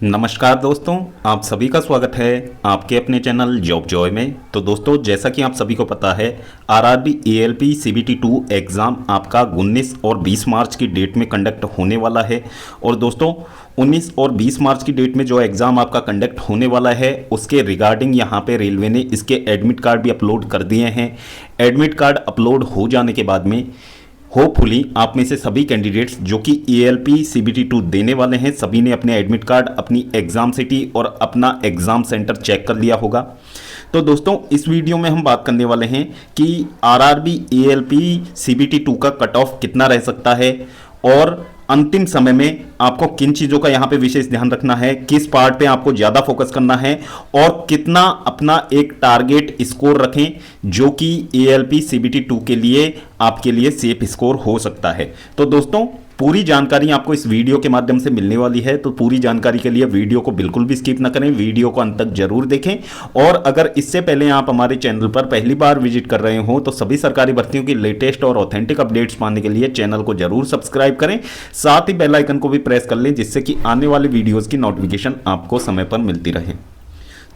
नमस्कार दोस्तों, आप सभी का स्वागत है आपके अपने चैनल जॉब जॉय में। तो दोस्तों, जैसा कि आप सभी को पता है, आरआरबी एएलपी सीबीटी 2 एग्ज़ाम आपका 19 और 20 मार्च की डेट में कंडक्ट होने वाला है। और दोस्तों, 19 और 20 मार्च की डेट में जो एग्ज़ाम आपका कंडक्ट होने वाला है, उसके रिगार्डिंग यहाँ पे रेलवे ने इसके एडमिट कार्ड भी अपलोड कर दिए हैं। एडमिट कार्ड अपलोड हो जाने के बाद में होपफुली आप में से सभी कैंडिडेट्स जो कि एएलपी सीबीटी 2 देने वाले हैं, सभी ने अपने एडमिट कार्ड, अपनी एग्ज़ाम सिटी और अपना एग्ज़ाम सेंटर चेक कर लिया होगा। तो दोस्तों, इस वीडियो में हम बात करने वाले हैं कि आरआरबी एएलपी सीबीटी 2 का कट ऑफ कितना रह सकता है और अंतिम समय में आपको किन चीज़ों का यहाँ पे विशेष ध्यान रखना है, किस पार्ट पे आपको ज़्यादा फोकस करना है और कितना अपना एक टारगेट स्कोर रखें जो कि एएलपी सीबीटी 2 के लिए आपके लिए सेफ स्कोर हो सकता है। तो दोस्तों, पूरी जानकारी आपको इस वीडियो के माध्यम से मिलने वाली है, तो पूरी जानकारी के लिए वीडियो को बिल्कुल भी स्किप ना करें, वीडियो को अंत तक जरूर देखें। और अगर इससे पहले आप हमारे चैनल पर पहली बार विजिट कर रहे हो तो सभी सरकारी भर्तियों की लेटेस्ट और ऑथेंटिक अपडेट्स पाने के लिए चैनल को जरूर सब्सक्राइब करें, साथ ही बेल आइकन को भी प्रेस कर लें जिससे कि आने वाली वीडियोज़ की नोटिफिकेशन आपको समय पर मिलती रहे।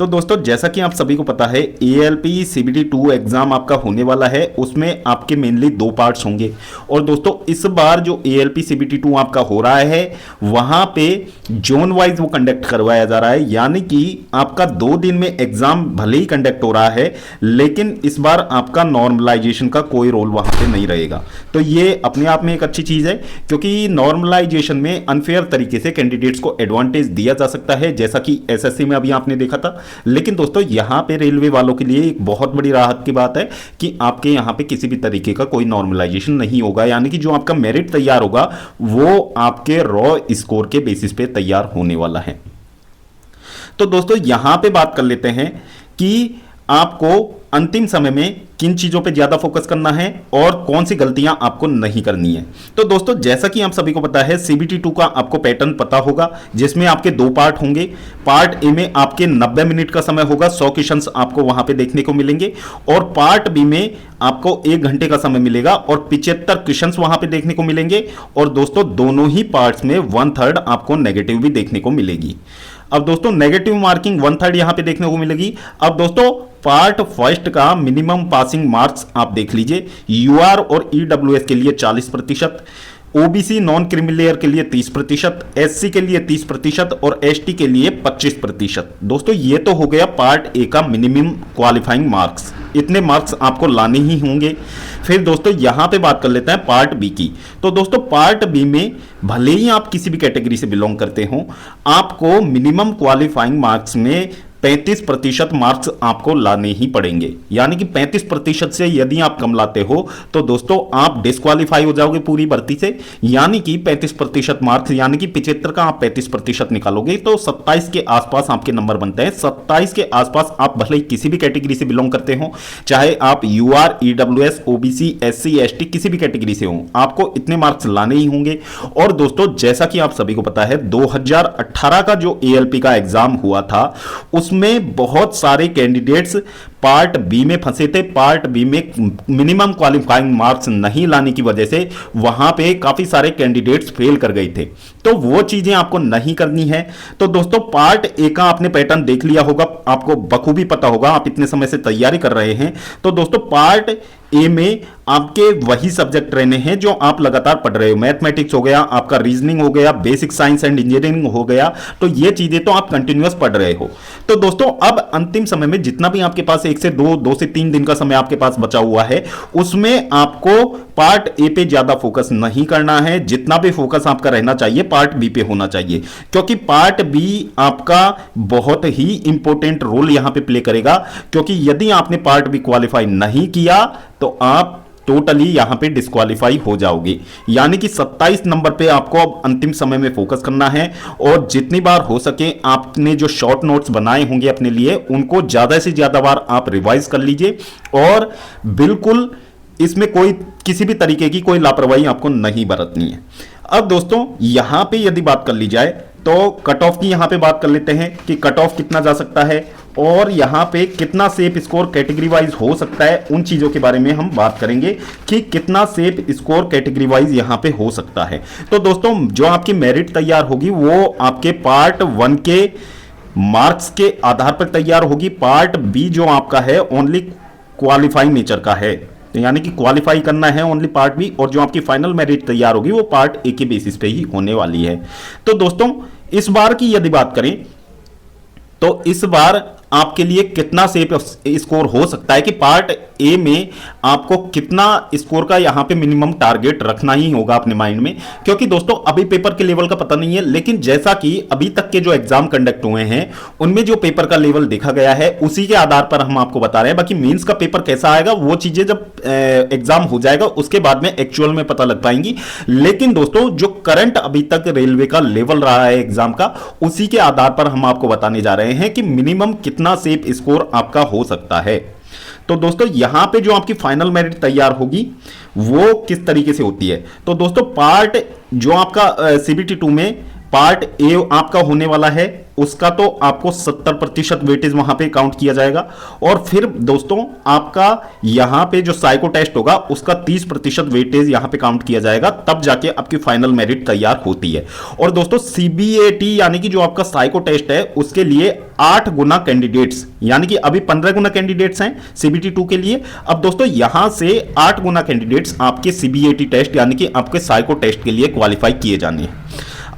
तो दोस्तों, जैसा कि आप सभी को पता है, एएलपी सीबीटी 2 एग्जाम आपका होने वाला है, उसमें आपके मेनली 2 पार्ट्स होंगे। और दोस्तों, इस बार जो एएलपी सीबीटी 2 आपका हो रहा है, वहां पे जोन वाइज वो कंडक्ट करवाया जा रहा है, यानी कि आपका 2 दिन में एग्जाम भले ही कंडक्ट हो रहा है, लेकिन इस बार आपका नॉर्मलाइजेशन का कोई रोल वहां पे नहीं रहेगा। तो ये अपने आप में एक अच्छी चीज है, क्योंकि नॉर्मलाइजेशन में अनफेयर तरीके से कैंडिडेट्स को एडवांटेज दिया जा सकता है, जैसा कि एसएससी में अभी आपने देखा था। लेकिन दोस्तों, यहां पे रेलवे वालों के लिए एक बहुत बड़ी राहत की बात है कि आपके यहां पे किसी भी तरीके का कोई नॉर्मलाइजेशन नहीं होगा, यानी कि जो आपका मेरिट तैयार होगा वो आपके रॉ स्कोर के बेसिस पे तैयार होने वाला है। तो दोस्तों, यहां पे बात कर लेते हैं कि आपको अंतिम समय में किन चीजों पे ज्यादा फोकस करना है और कौन सी गलतियां आपको नहीं करनी है। तो दोस्तों, जैसा कि आप सभी को पता है, सीबीटी 2 का आपको पैटर्न पता होगा, जिसमें आपके 2 पार्ट होंगे। पार्ट ए में आपके 90 मिनट का समय होगा, 100 क्वेश्चंस आपको वहां पे देखने को मिलेंगे। और पार्ट बी में आपको 1 घंटे का समय मिलेगा और 75 क्वेश्चंस वहां पे देखने को मिलेंगे। और दोस्तों, दोनों ही पार्ट्स में 1/3 आपको नेगेटिव भी देखने को मिलेगी। अब दोस्तों, नेगेटिव मार्किंग 1/3 यहां पे देखने को मिलेगी। अब दोस्तों, पार्ट फर्स्ट का मिनिमम पासिंग मार्क्स आप देख लीजिए। यूआर और ईडब्ल्यूएस के लिए 40%, ओबीसी नॉन क्रीमिलेयर के लिए 30%, एससी के लिए 30% और एसटी के लिए 25%। दोस्तों, ये तो हो गया पार्ट ए का मिनिमम क्वालिफाइंग मार्क्स, इतने मार्क्स आपको लाने ही होंगे। फिर दोस्तों, यहां पे बात कर लेते हैं पार्ट बी की। तो दोस्तों, पार्ट बी में भले ही आप किसी भी कैटेगरी से बिलोंग करते हो, आपको मिनिमम क्वालिफाइंग मार्क्स में 35% मार्क्स आपको लाने ही पड़ेंगे। यानी कि 35% से यदि आप कम लाते हो तो दोस्तों आप डिस्क्वालीफाई हो जाओगे पूरी भर्ती से। यानी कि 35% मार्क्स, यानी कि 75 का आप 35% निकालोगे तो 27 के आसपास आपके नंबर बनते हैं। 27 के आसपास आप भले ही किसी भी कैटेगरी से बिलोंग करते हो, चाहे आप UR, EWS, OBC, SC, ST किसी भी कैटेगरी से हो, आपको इतने मार्क्स लाने ही होंगे। और दोस्तों, जैसा कि आप सभी को पता है, 2018 का जो एएलपी का एग्जाम हुआ था, उसमें बहुत सारे कैंडिडेट्स पार्ट बी में फंसे थे। पार्ट बी में मिनिमम क्वालिफाइंग मार्क्स नहीं लाने की वजह से वहां पे काफी सारे कैंडिडेट्स फेल कर गए थे। तो वो चीजें आपको नहीं करनी है। तो दोस्तों, पार्ट ए का आपने पैटर्न देख लिया होगा, आपको बखूबी पता होगा, आप इतने समय से तैयारी कर रहे हैं। तो दोस्तों, पार्ट ए में आपके वही सब्जेक्ट रहने हैं जो आप लगातार पढ़ रहे हो। मैथमेटिक्स हो गया, आपका रीजनिंग हो गया, बेसिक साइंस एंड इंजीनियरिंग हो गया। तो ये चीजें तो आप कंटिन्यूअस पढ़ रहे हो। तो दोस्तों, अब अंतिम समय में जितना भी आपके पास 1 से 2 से 3 दिन का समय आपके पास बचा हुआ है, उसमें आपको पार्ट ए पे ज्यादा फोकस नहीं करना है। जितना भी फोकस आपका रहना चाहिए पार्ट बी पे होना चाहिए, क्योंकि पार्ट बी आपका बहुत ही इंपॉर्टेंट रोल यहां पे प्ले करेगा। क्योंकि यदि आपने पार्ट बी क्वालिफाई नहीं किया तो आप टोटली यहां पे डिस्क्वालीफाई हो जाओगे। यानी कि 27 नंबर पे आपको अब अंतिम समय में फोकस करना है और जितनी बार हो सके आपने जो शॉर्ट नोट्स बनाए होंगे अपने लिए, उनको ज्यादा से ज्यादा बार आप रिवाइज कर लीजिए। और बिल्कुल इसमें कोई किसी भी तरीके की कोई लापरवाही आपको नहीं बरतनी है। अब दोस्तों, यहां पे यदि बात कर ली जाए तो कट ऑफ की यहां पे बात कर लेते हैं कि कट ऑफ कितना जा सकता है और यहां पे कितना सेफ स्कोर कैटेगरी वाइज हो सकता है। उन चीजों के बारे में हम बात करेंगे कि कितना सेफ स्कोर कैटेगरी वाइज यहां पे हो सकता है। तो दोस्तों जो आपकी मेरिट तैयार होगी वो आपके पार्ट 1 के मार्क्स के आधार पर तैयार होगी। पार्ट बी जो आपका है ओनली क्वालिफाइंग नेचर का है, यानी कि क्वालिफाई करना है ओनली पार्ट बी, और जो आपकी फाइनल मेरिट तैयार होगी वो पार्ट ए के बेसिस पे ही होने वाली है। तो दोस्तों इस बार की यदि बात करें तो इस बार आपके लिए कितना सेफ स्कोर हो सकता है कि पार्ट ए में आपको कितना स्कोर का यहां पे मिनिमम टारगेट रखना ही होगा अपने माइंड में, क्योंकि दोस्तों अभी पेपर के लेवल का पता नहीं है, लेकिन जैसा कि अभी तक के जो एग्जाम कंडक्ट हुए हैं उनमें जो पेपर का लेवल देखा गया है उसी के आधार पर हम आपको बता रहे हैं। बाकी मेंस का पेपर कैसा आएगा वो चीजें जब एग्जाम हो जाएगा उसके बाद में एक्चुअल में पता लग पाएंगी। लेकिन दोस्तों जो करंट अभी तक रेलवे का लेवल रहा है एग्जाम का, उसी के आधार पर हम आपको बताने जा रहे हैं कि मिनिमम कितना सेफ स्कोर आपका हो सकता है। तो दोस्तों यहां पे जो आपकी फाइनल मेरिट तैयार होगी वो किस तरीके से होती है। तो दोस्तों पार्ट जो आपका सीबीटी 2 में पार्ट ए आपका होने वाला है उसका तो आपको 70% वेटेज वहां पे काउंट किया जाएगा, और फिर दोस्तों आपका यहां पे जो साइको टेस्ट होगा उसका 30% वेटेज यहां पे काउंट किया जाएगा, तब जाके आपकी फाइनल मेरिट तैयार होती है। और दोस्तों सीबीएटी यानी कि जो आपका साइको टेस्ट है उसके लिए 8 गुना कैंडिडेट्स, यानी कि अभी 15 गुना कैंडिडेट्स हैं सीबीटी 2 के लिए। अब दोस्तों यहां से 8 गुना कैंडिडेट्स आपके सीबीएटी टेस्ट यानी कि आपके साइको टेस्ट के लिए क्वालिफाई किए जाने हैं।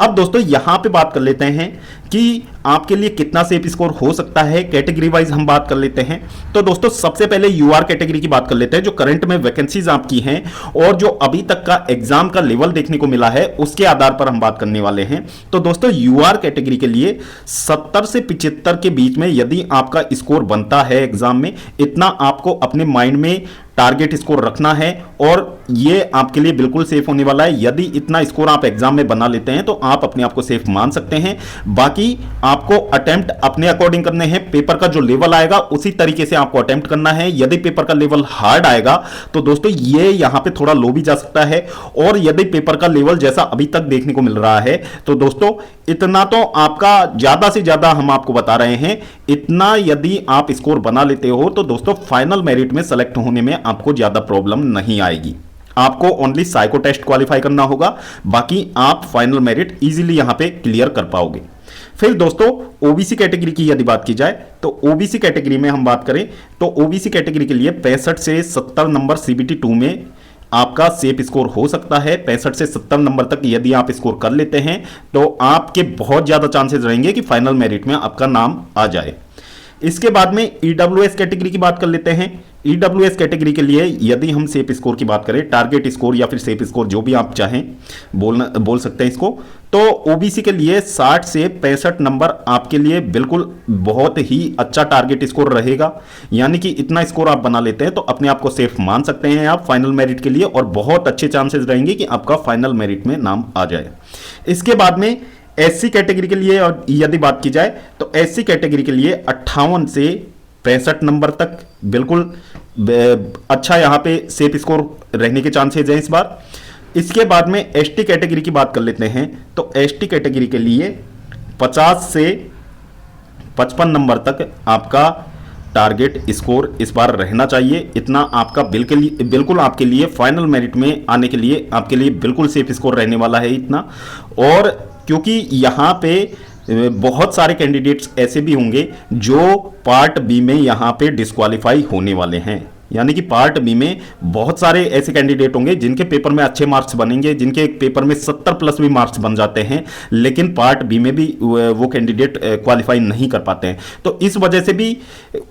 अब दोस्तों यहां पे बात कर लेते हैं कि आपके लिए कितना सेफ स्कोर हो सकता है, कैटेगरी वाइज हम बात कर लेते हैं। तो दोस्तों सबसे पहले यूआर कैटेगरी की बात कर लेते हैं, जो करंट में वैकेंसीज आपकी हैं और जो अभी तक का एग्जाम का लेवल देखने को मिला है उसके आधार पर हम बात करने वाले हैं। तो दोस्तों यूआर कैटेगरी के लिए 70 से 75 के बीच में यदि आपका स्कोर बनता है एग्जाम में, इतना आपको अपने माइंड में टारगेट स्कोर रखना है और ये आपके लिए बिल्कुल सेफ होने वाला है। यदि इतना स्कोर आप एग्जाम में बना लेते हैं तो आप अपने आप को सेफ मान सकते हैं। बाकी आपको अटेम्प्ट अपने अकॉर्डिंग करने हैं, पेपर का जो लेवल आएगा उसी तरीके से आपको अटेम्प्ट करना है। यदि पेपर का लेवल हार्ड आएगा तो दोस्तों ये यहां पे थोड़ा लो भी जा सकता है, और यदि पेपर का लेवल जैसा अभी तक देखने को मिल रहा है तो दोस्तों इतना तो आपका ज्यादा से ज्यादा हम आपको बता रहे हैं, इतना यदि आप स्कोर बना लेते हो तो दोस्तों फाइनल मेरिट में सेलेक्ट होने में आपको ज्यादा प्रॉब्लम नहीं आएगी। आपको ओनली साइको टेस्ट क्वालिफाई करना होगा, बाकी आप फाइनल मेरिट इजीली यहां पे क्लियर कर पाओगे। फिर दोस्तों ओबीसी कैटेगरी की यदि बात की जाए तो ओबीसी कैटेगरी में हम बात करें तो ओबीसी कैटेगरी के लिए 65 से 70 नंबर सीबीटी 2 में आपका सेफ स्कोर हो सकता है। 65 से 70 नंबर तक यदि आप स्कोर कर लेते हैं तो आपके बहुत ज्यादा चांसेस रहेंगे कि फाइनल मेरिट में आपका नाम आ जाए। इसके बाद में ईडब्ल्यूएस कैटेगरी की बात कर लेते हैं। ईडब्ल्यूएस कैटेगरी के लिए यदि हम सेफ स्कोर की बात करें, टारगेट स्कोर या फिर सेफ स्कोर जो भी आप चाहें बोल सकते हैं इसको, तो ओबीसी के लिए 60 से 65 नंबर आपके लिए बिल्कुल बहुत ही अच्छा टारगेट स्कोर रहेगा। यानी कि इतना स्कोर आप बना लेते हैं तो अपने आप को सेफ मान सकते हैं आप फाइनल मेरिट के लिए, और बहुत अच्छे चांसेस रहेंगे कि आपका फाइनल मेरिट में नाम आ जाए। इसके बाद में एससी कैटेगरी के लिए और यदि बात की जाए तो एससी कैटेगरी के लिए 58 से 65 नंबर तक बिल्कुल अच्छा यहां पे सेफ स्कोर रहने के चांसेस हैं इस बार। इसके बाद में एसटी कैटेगरी की बात कर लेते हैं तो एसटी कैटेगरी के लिए 50 से 55 नंबर तक आपका टारगेट स्कोर इस बार रहना चाहिए। इतना आपका बिल्कुल आपके लिए फाइनल मेरिट में आने के लिए आपके लिए बिल्कुल सेफ स्कोर रहने वाला है इतना। और क्योंकि यहां पे बहुत सारे कैंडिडेट्स ऐसे भी होंगे जो पार्ट बी में यहां पे डिस्क्वालीफाई होने वाले हैं, यानी कि पार्ट बी में बहुत सारे ऐसे कैंडिडेट होंगे जिनके पेपर में अच्छे मार्क्स बनेंगे, जिनके पेपर में 70+ भी मार्क्स बन जाते हैं, लेकिन पार्ट बी में भी वो कैंडिडेट क्वालिफाई नहीं कर पाते हैं। तो इस वजह से भी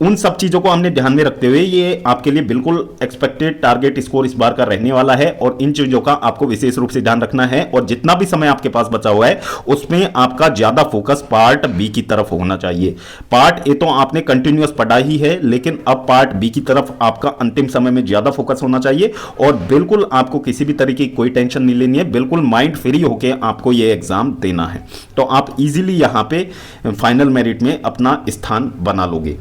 उन सब चीज़ों को हमने ध्यान में रखते हुए ये आपके लिए बिल्कुल एक्सपेक्टेड टारगेट स्कोर इस बार का रहने वाला है, और इन चीज़ों का आपको विशेष रूप से ध्यान रखना है। और जितना भी समय आपके पास बचा हुआ है उसमें आपका ज़्यादा फोकस पार्ट बी की तरफ होना चाहिए। पार्ट ए तो आपने कंटिन्यूअस पढ़ा ही है, लेकिन अब पार्ट बी की तरफ आपका अंतिम समय में ज्यादा फोकस होना चाहिए, और बिल्कुल आपको किसी भी तरीके की कोई टेंशन नहीं लेनी है, बिल्कुल माइंड फ्री होकर आपको यह एग्जाम देना है। तो आप इजीली यहां पे फाइनल मेरिट में अपना स्थान बना लोगे।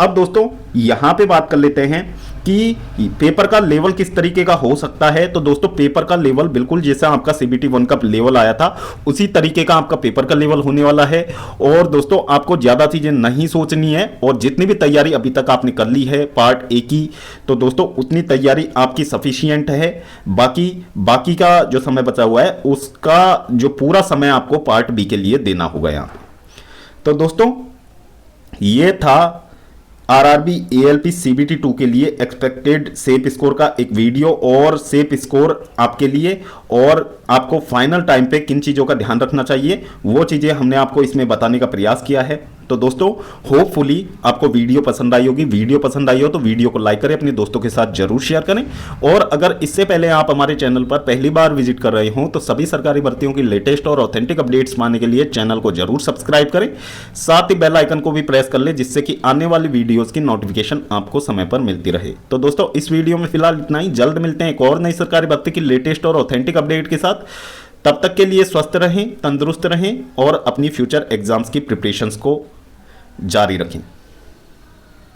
अब दोस्तों यहां पे बात कर लेते हैं कि पेपर का लेवल किस तरीके का हो सकता है। तो दोस्तों पेपर का लेवल बिल्कुल जैसा आपका CBT 1 का लेवल आया था उसी तरीके का आपका पेपर का लेवल होने वाला है। और दोस्तों आपको ज्यादा चीजें नहीं सोचनी है, और जितनी भी तैयारी अभी तक आपने कर ली है पार्ट ए की, तो दोस्तों उतनी तैयारी आपकी सफिशिएंट है। बाकी का जो समय बचा हुआ है उसका जो पूरा समय आपको पार्ट बी के लिए देना होगा यहाँ पे। तो दोस्तों ये था आरआरबी एएलपी सीबीटी 2 के लिए एक्सपेक्टेड सेफ स्कोर का एक वीडियो और सेफ स्कोर आपके लिए, और आपको फाइनल टाइम पे किन चीज़ों का ध्यान रखना चाहिए वो चीज़ें हमने आपको इसमें बताने का प्रयास किया है। तो दोस्तों होपफुली आपको वीडियो पसंद आई होगी। वीडियो पसंद आई हो तो वीडियो को लाइक करें, अपने दोस्तों के साथ जरूर शेयर करें। और अगर इससे पहले आप हमारे चैनल पर पहली बार विजिट कर रहे हो तो सभी सरकारी भर्तियों की लेटेस्ट और ऑथेंटिक अपडेट्स पाने के लिए चैनल को जरूर सब्सक्राइब करें, साथ ही बेल आइकन को भी प्रेस कर ले जिससे कि आने वाली वीडियोस की नोटिफिकेशन आपको समय पर मिलती रहे। तो दोस्तों इस वीडियो में फिलहाल इतना ही। जल्द मिलते हैं एक और नई सरकारी भर्ती की लेटेस्ट और ऑथेंटिक अपडेट के साथ। तब तक के लिए स्वस्थ रहें, तंदुरुस्त रहें और अपनी फ्यूचर एग्जाम्स की प्रिपरेशंस को जारी रखें।